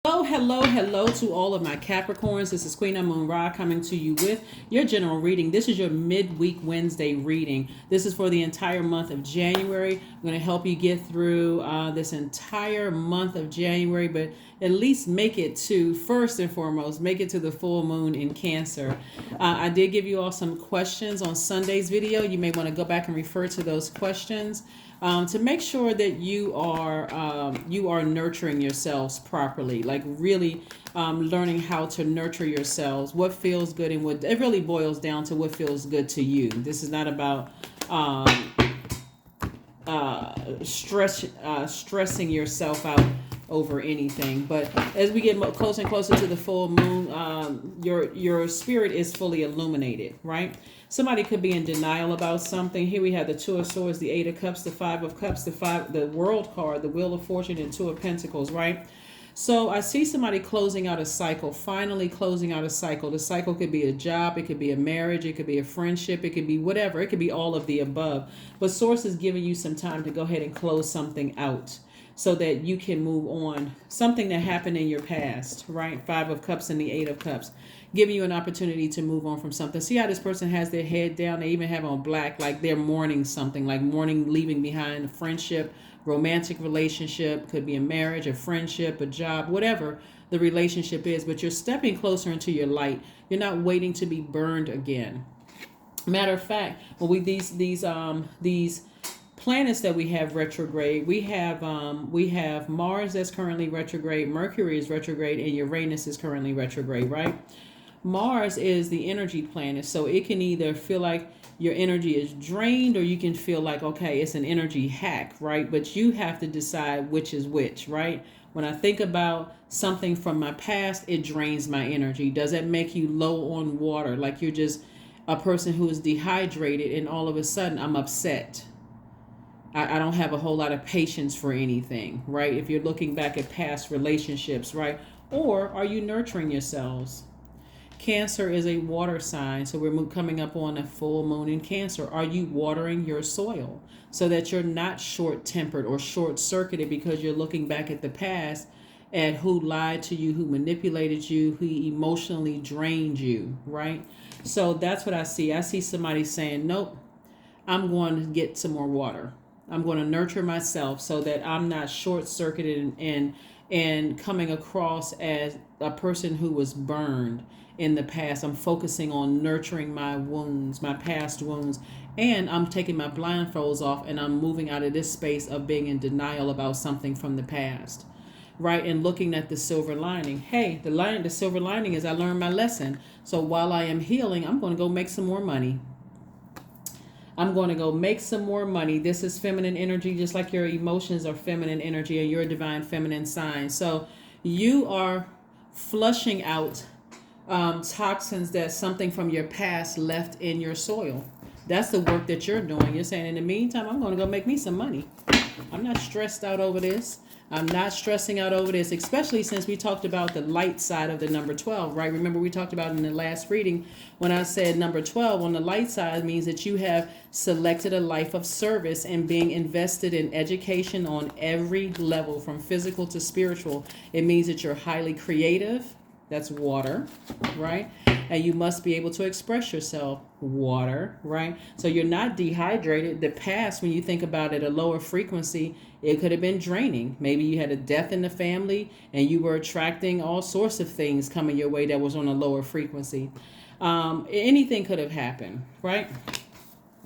Hello, hello, hello to all of my Capricorns. This is Queen Amun Ra coming to you with your general reading. This is your midweek Wednesday reading. This is for the entire month of January. I'm going to help you get through this entire month of January, but at least make it to, first and foremost, make it to the full moon in Cancer. I did give you all some questions on Sunday's video. You may want to go back and refer to those questions. To make sure that you are nurturing yourselves properly, like really learning how to nurture yourselves, what feels good, and what it really boils down to what feels good to you. This is not about stressing yourself out over anything. But as we get closer and closer to the full moon, your spirit is fully illuminated, right? Somebody could be in denial about something. Here we have the Two of Swords, the Eight of Cups, the Five of Cups, the World card, the Wheel of Fortune, and Two of Pentacles, right? So I see somebody closing out a cycle, finally closing out a cycle. The cycle could be a job, it could be a marriage, it could be a friendship, it could be whatever. It could be all of the above. But Source is giving you some time to go ahead and close something out so that you can move on. Something that happened in your past, right? Five of Cups and the Eight of Cups. Giving you an opportunity to move on from something. See how this person has their head down? They even have on black, like they're mourning something, like mourning, leaving behind a friendship, romantic relationship, could be a marriage, a friendship, a job, whatever the relationship is. But you're stepping closer into your light. You're not waiting to be burned again. Matter of fact, when we these planets that we have retrograde, we have Mars that's currently retrograde, Mercury is retrograde, and Uranus is currently retrograde, right? Mars is the energy planet, so it can either feel like your energy is drained, or you can feel like, okay, it's an energy hack, right? But you have to decide which is which, right? When I think about something from my past, it drains my energy. Does it make you low on water, like you're just a person who is dehydrated and all of a sudden I'm upset? I don't have a whole lot of patience for anything, right? If you're looking back at past relationships, right? Or are you nurturing yourselves? Cancer is a water sign, so we're coming up on a full moon in Cancer. Are you watering your soil so that you're not short-tempered or short-circuited because you're looking back at the past at who lied to you, who manipulated you, who emotionally drained you, right? So that's what I see. I see somebody saying, nope, I'm going to get some more water. I'm going to nurture myself so that I'm not short-circuited and coming across as a person who was burned in the past. I'm focusing on nurturing my wounds, my past wounds, and I'm taking my blindfolds off and I'm moving out of this space of being in denial about something from the past, right? And looking at the silver lining. Hey, the silver lining is I learned my lesson. So while I am healing, I'm going to go make some more money. I'm going to go make some more money. This is feminine energy, just like your emotions are feminine energy and you're a divine feminine sign. So you are flushing out toxins that something from your past left in your soil. That's the work that you're doing. You're saying, in the meantime, I'm going to go make me some money. I'm not stressed out over this. I'm not stressing out over this, especially since we talked about the light side of the number 12, right? Remember we talked about in the last reading when I said number 12 on the light side means that you have selected a life of service and being invested in education on every level from physical to spiritual. It means that you're highly creative. That's water, right? And you must be able to express yourself, water, right? So you're not dehydrated. The past, when you think about it, a lower frequency, it could have been draining. Maybe you had a death in the family and you were attracting all sorts of things coming your way that was on a lower frequency. Anything could have happened, right?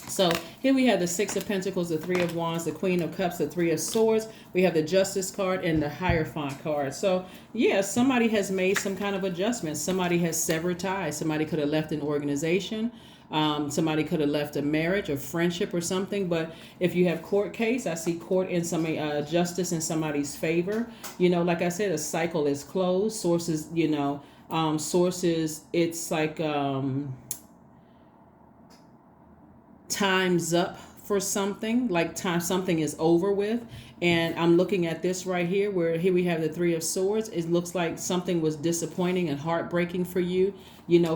So here we have the Six of Pentacles, the Three of Wands, the Queen of Cups, the Three of Swords. We have the Justice card and the Hierophant card. So yeah, somebody has made some kind of adjustment. Somebody has severed ties. Somebody could have left an organization. Somebody could have left a marriage or friendship or something. But if you have court case, I see court in somebody, justice in somebody's favor. You know, like I said, a cycle is closed. Sources, sources, it's like time's up for something, like something is over with, And I'm looking at this right here, where here we have the Three of Swords. It looks like something was disappointing and heartbreaking for you,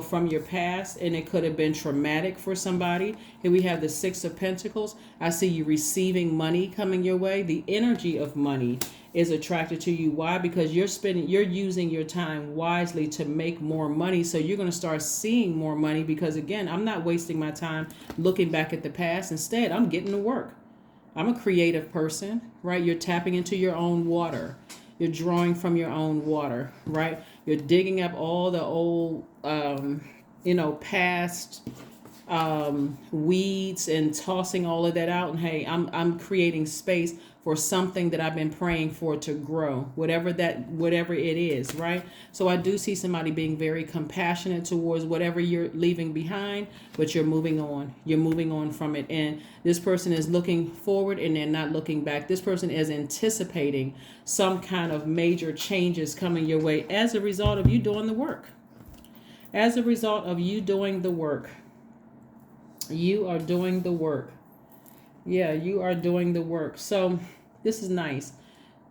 from your past, and it could have been traumatic for somebody. Here we have the Six of Pentacles. I see you receiving money coming your way. The energy of money is attracted to you. Why? Because you're using your time wisely to make more money. So you're going to start seeing more money, because again, I'm not wasting my time looking back at the past. Instead, I'm getting to work. I'm a creative person, right? You're tapping into your own water. You're drawing from your own water, right? You're digging up all the old, past weeds and tossing all of that out. And hey, I'm creating space for something that I've been praying for to grow, whatever it is, right? So I do see somebody being very compassionate towards whatever you're leaving behind, but you're moving on. You're moving on from it. And this person is looking forward and they're not looking back. This person is anticipating some kind of major changes coming your way as a result of you doing the work. As a result of you doing the work. You are doing the work. Yeah, you are doing the work. So this is nice.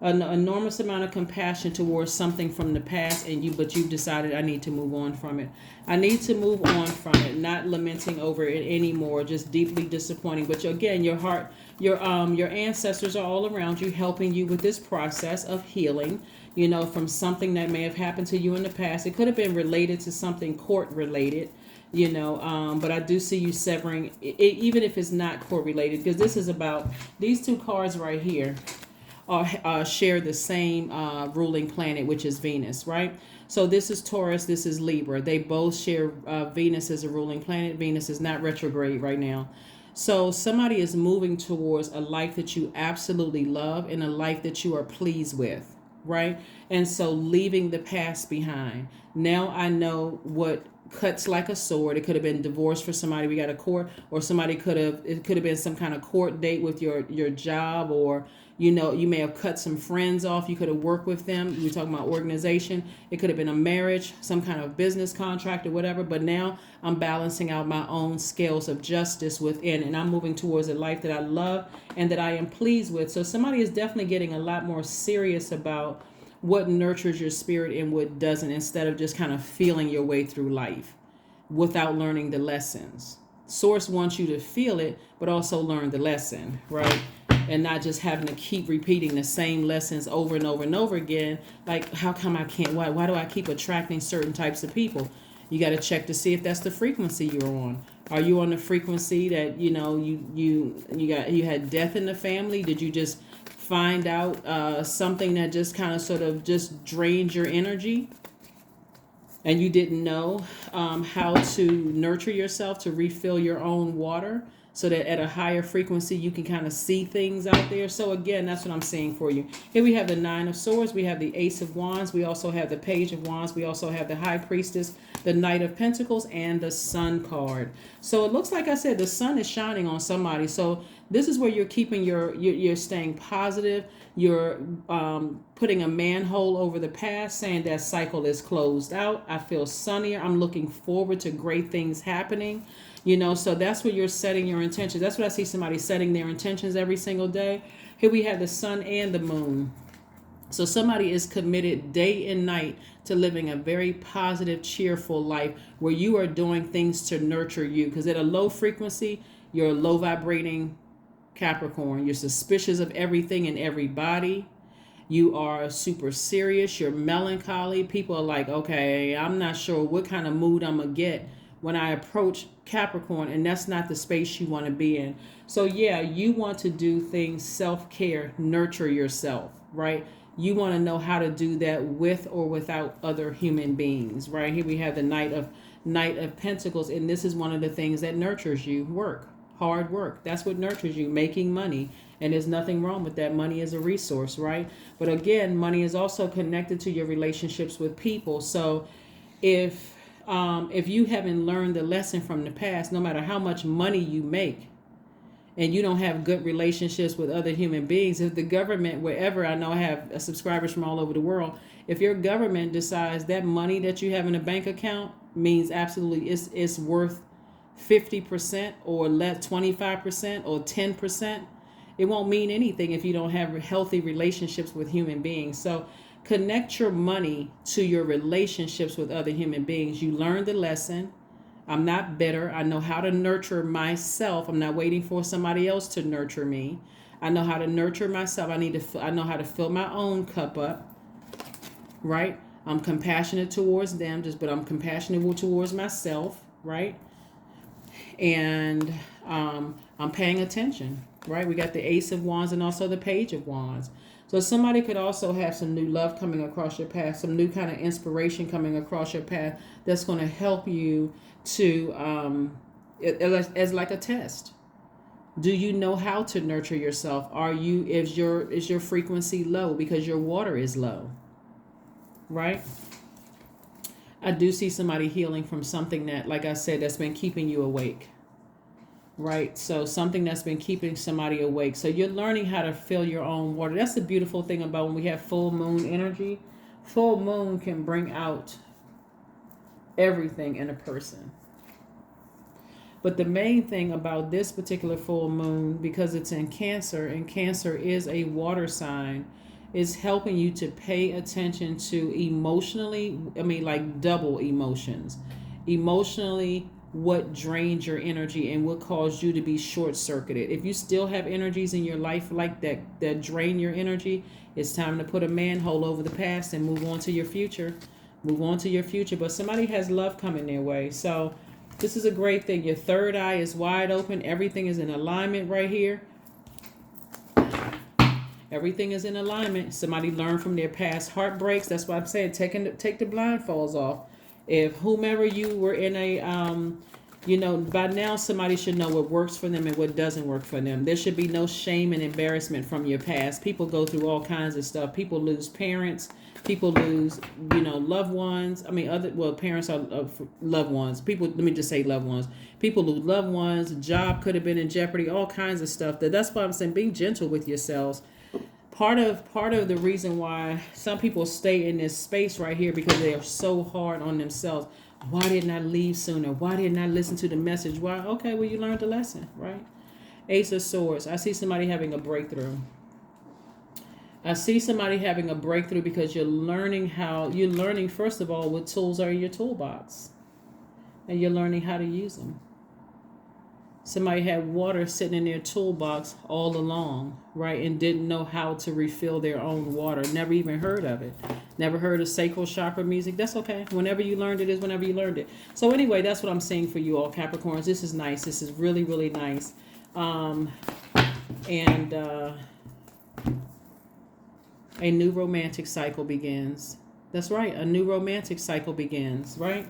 An enormous amount of compassion towards something from the past, but you've decided I need to move on from it. I need to move on from it, not lamenting over it anymore, just deeply disappointing. But again, your heart, your ancestors are all around you, helping you with this process of healing, from something that may have happened to you in the past. It could have been related to something court related. But I do see you severing it, even if it's not correlated, because this is about these two cards right here share the same ruling planet, which is Venus, right? So this is Taurus, this is Libra. They both share Venus as a ruling planet. Venus is not retrograde right now. So somebody is moving towards a life that you absolutely love and a life that you are pleased with, right? And so leaving the past behind. Now I know what cuts like a sword. It could have been divorce for somebody. We got a court, or it could have been some kind of court date with your job, or you may have cut some friends off. You could have worked with them. We're talking about organization. It could have been a marriage, some kind of business contract or whatever. But now I'm balancing out my own scales of justice within, and I'm moving towards a life that I love and that I am pleased with. So somebody is definitely getting a lot more serious about what nurtures your spirit and what doesn't, instead of just kind of feeling your way through life without learning the lessons. Source wants you to feel it, but also learn the lesson, right? And not just having to keep repeating the same lessons over and over and over again. Like, how come I can't? Why do I keep attracting certain types of people? You got to check to see if that's the frequency you're on. Are you on the frequency that you had death in the family? Did you just find out something that just kind of sort of just drained your energy, and you didn't know how to nurture yourself to refill your own water, so that at a higher frequency you can kind of see things out there? So again, that's what I'm saying for you. Here we have the Nine of Swords, we have the Ace of Wands, we also have the Page of Wands, we also have the High Priestess, the Knight of Pentacles, and the Sun card. So it looks like I said the sun is shining on somebody. So this is where you're keeping you're staying positive. You're putting a manhole over the past, saying that cycle is closed out. I feel sunnier. I'm looking forward to great things happening. So that's where you're setting your intentions. That's what I see somebody setting their intentions every single day. Here we have the sun and the moon. So somebody is committed day and night to living a very positive, cheerful life where you are doing things to nurture you. Because at a low frequency, you're a low vibrating Capricorn. You're suspicious of everything and everybody. You are super serious. You're melancholy. People are like, okay, I'm not sure what kind of mood I'm going to get when I approach Capricorn, and that's not the space you want to be in. So yeah, you want to do things self-care, nurture yourself, right? You want to know how to do that with or without other human beings, right? Here we have the Knight of Pentacles, and this is one of the things that nurtures you. Work, hard work. That's what nurtures you, making money. And there's nothing wrong with that. Money is a resource, right? But again, money is also connected to your relationships with people. So if you haven't learned the lesson from the past, no matter how much money you make, and you don't have good relationships with other human beings, if the government, wherever, I know I have subscribers from all over the world, if your government decides that money that you have in a bank account means absolutely it's worth 50% or less, 25% or 10%, It won't mean anything if you don't have healthy relationships with human beings. So connect your money to your relationships with other human beings. You learn the lesson. I'm not bitter. I know how to nurture myself. I'm not waiting for somebody else to nurture me. I know how to nurture myself. I know how to fill my own cup up, right? I'm compassionate towards them, but I'm compassionate towards myself, right? And I'm paying attention, right? We got the Ace of Wands and also the Page of Wands. So somebody could also have some new love coming across your path, some new kind of inspiration coming across your path that's going to help you to, as like a test. Do you know how to nurture yourself? Is your frequency low because your water is low, right? I do see somebody healing from something that, like I said, that's been keeping you awake, right? So something that's been keeping somebody awake. So you're learning how to fill your own water. That's the beautiful thing about when we have full moon energy. Full moon can bring out everything in a person. But the main thing about this particular full moon, because it's in Cancer, and Cancer is a water sign, is helping you to pay attention to emotionally, like double emotions. Emotionally, what drains your energy and what caused you to be short-circuited. If you still have energies in your life like that drain your energy, it's time to put a manhole over the past and move on to your future. Move on to your future. But somebody has love coming their way. So this is a great thing. Your third eye is wide open. Everything is in alignment right here. Everything is in alignment. Somebody learned from their past heartbreaks. That's why I'm saying take the blindfolds off. If whomever you were in a, by now somebody should know what works for them and what doesn't work for them. There should be no shame and embarrassment from your past. People go through all kinds of stuff. People lose parents. People lose, loved ones. Parents are loved ones. Let me just say loved ones. People lose loved ones. A job could have been in jeopardy. All kinds of stuff. That's why I'm saying be gentle with yourselves. Part of the reason why some people stay in this space right here because they are so hard on themselves. Why didn't I leave sooner? Why didn't I listen to the message? Why? Okay, well, you learned the lesson, right? Ace of Swords. I see somebody having a breakthrough. I see somebody having a breakthrough because you're learning, first of all, what tools are in your toolbox. And you're learning how to use them. Somebody had water sitting in their toolbox all along, right? And didn't know how to refill their own water. Never even heard of it. Never heard of sacral chakra music. That's okay. Whenever you learned it is whenever you learned it. So anyway, that's what I'm saying for you all, Capricorns. This is nice. This is really, really nice. A new romantic cycle begins. That's right. A new romantic cycle begins, right?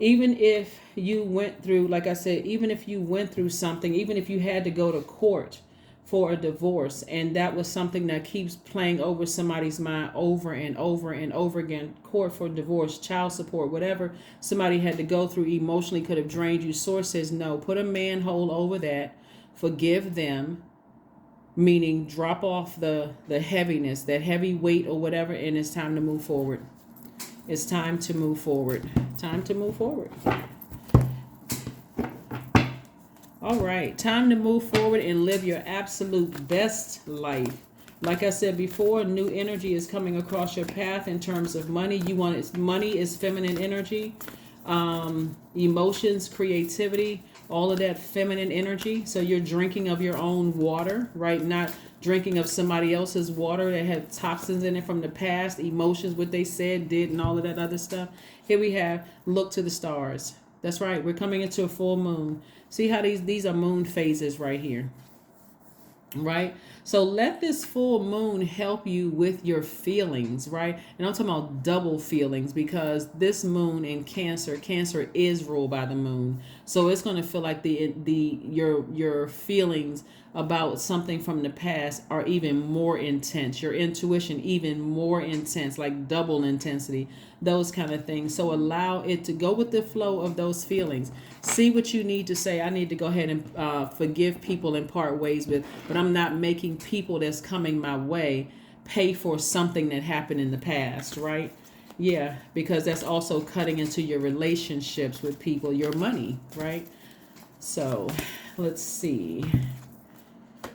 Even if you went through, like I said, even if you went through something, even if you had to go to court for a divorce, and that was something that keeps playing over somebody's mind over and over and over again, court for divorce, child support, whatever somebody had to go through emotionally could have drained you. Source says no. Put a manhole over that. Forgive them. Meaning drop off the heaviness, that heavy weight or whatever, and it's time to move forward. It's time to move forward. Time to move forward. All right. Time to move forward and live your absolute best life. Like I said before, new energy is coming across your path in terms of money. Money is feminine energy. Emotions, creativity, all of that feminine energy. So you're drinking of your own water, right? Not drinking of somebody else's water that had toxins in it from the past, emotions, what they said, did, and all of that other stuff. Here we have look to the stars. That's right. We're coming into a full moon. See how these are moon phases right here. Right? So let this full moon help you with your feelings, right? And I'm talking about double feelings because this moon in Cancer is ruled by the moon. So it's going to feel like your feelings about something from the past are even more intense. Your intuition even more intense, like double intensity, those kind of things. So allow it to go with the flow of those feelings. See what you need to say. I need to go ahead and forgive people and part ways with, but I'm not making people that's coming my way pay for something that happened in the past, right? Yeah, because that's also cutting into your relationships with people, your money, right? So let's see.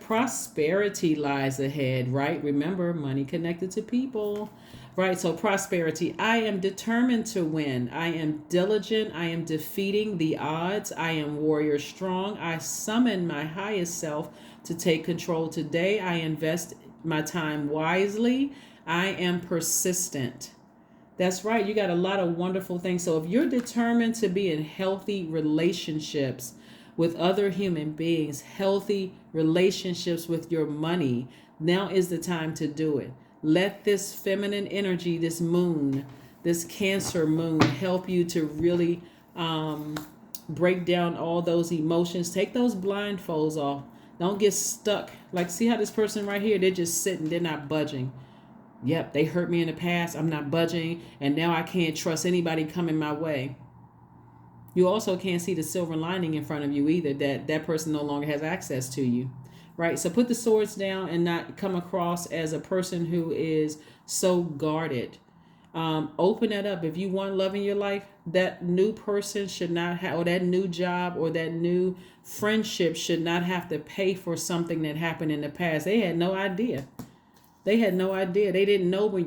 Prosperity lies ahead, right? Remember, money connected to people, right? So prosperity. I am determined to win. I am diligent. I am defeating the odds. I am warrior strong. I summon my highest self to take control today. I invest my time wisely. I am persistent. That's right. You got a lot of wonderful things. So if you're determined to be in healthy relationships with other human beings, healthy relationships with your money, now is the time to do it. Let this feminine energy, this moon, this Cancer moon, help you to really break down all those emotions. Take those blindfolds off. Don't get stuck. Like, see how this person right here, they're just sitting, they're not budging. Yep, they hurt me in the past. I'm not budging. And now I can't trust anybody coming my way. You also can't see the silver lining in front of you either, that person no longer has access to you. Right? So put the swords down and not come across as a person who is so guarded. Open that up. If you want love in your life, that new person should not have, or that new job or that new friendship should not have to pay for something that happened in the past. They had no idea. They had no idea. They didn't know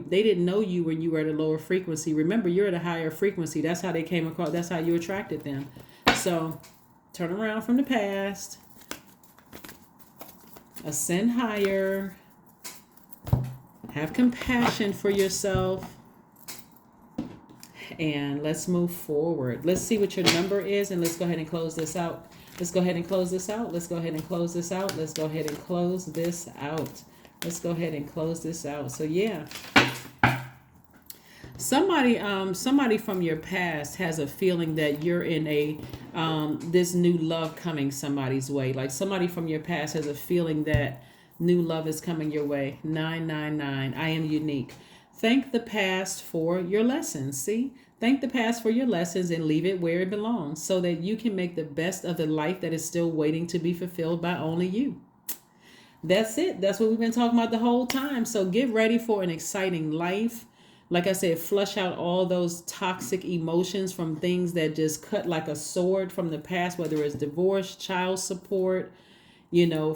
you when you were at a lower frequency. Remember, you're at a higher frequency. That's how they came across. That's how you attracted them. So turn around from the past. Ascend higher. Have compassion for yourself. And let's move forward. Let's see what your number is, and let's go ahead and close this out. Let's go ahead and close this out. Let's go ahead and close this out. Let's go ahead and close this out. Let's go ahead and close this out. So yeah, somebody from your past has a feeling that you're in a this new love coming somebody's way. Like somebody from your past has a feeling that new love is coming your way. 999. I am unique. Thank the past for your lessons. See, thank the past for your lessons and leave it where it belongs, so that you can make the best of the life that is still waiting to be fulfilled by only you. That's it. That's what we've been talking about the whole time. So get ready for an exciting life. Like I said, flush out all those toxic emotions from things that just cut like a sword from the past, whether it's divorce, child support,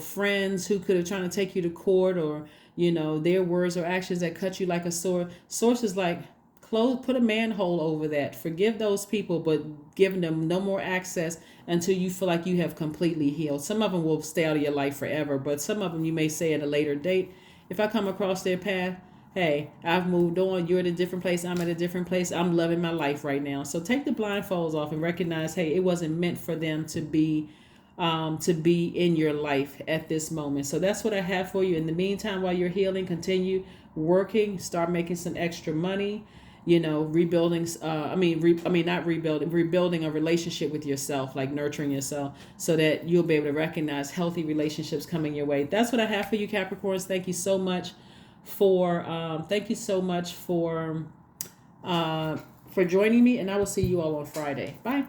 friends who could have tried to take you to court, or, their words or actions that cut you like a sword. Sources like put a manhole over that. Forgive those people, but give them no more access until you feel like you have completely healed. Some of them will stay out of your life forever, but some of them you may say at a later date, if I come across their path, hey, I've moved on. You're at a different place. I'm at a different place. I'm loving my life right now. So take the blindfolds off and recognize, hey, it wasn't meant for them to be in your life at this moment. So that's what I have for you. In the meantime, while you're healing, continue working, start making some extra money, rebuilding, rebuilding a relationship with yourself, like nurturing yourself, so that you'll be able to recognize healthy relationships coming your way. That's what I have for you, Capricorns. Thank you so much for joining me, and I will see you all on Friday. Bye.